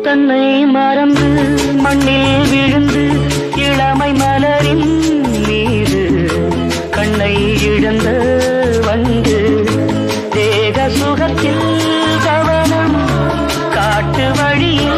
தன்னை மறந்து மண்ணில் விழுந்து இளமை மலரின் மீது கண்ணை இழந்த வந்து தேக சுகத்தில் கவனம் காட்டு வழியில்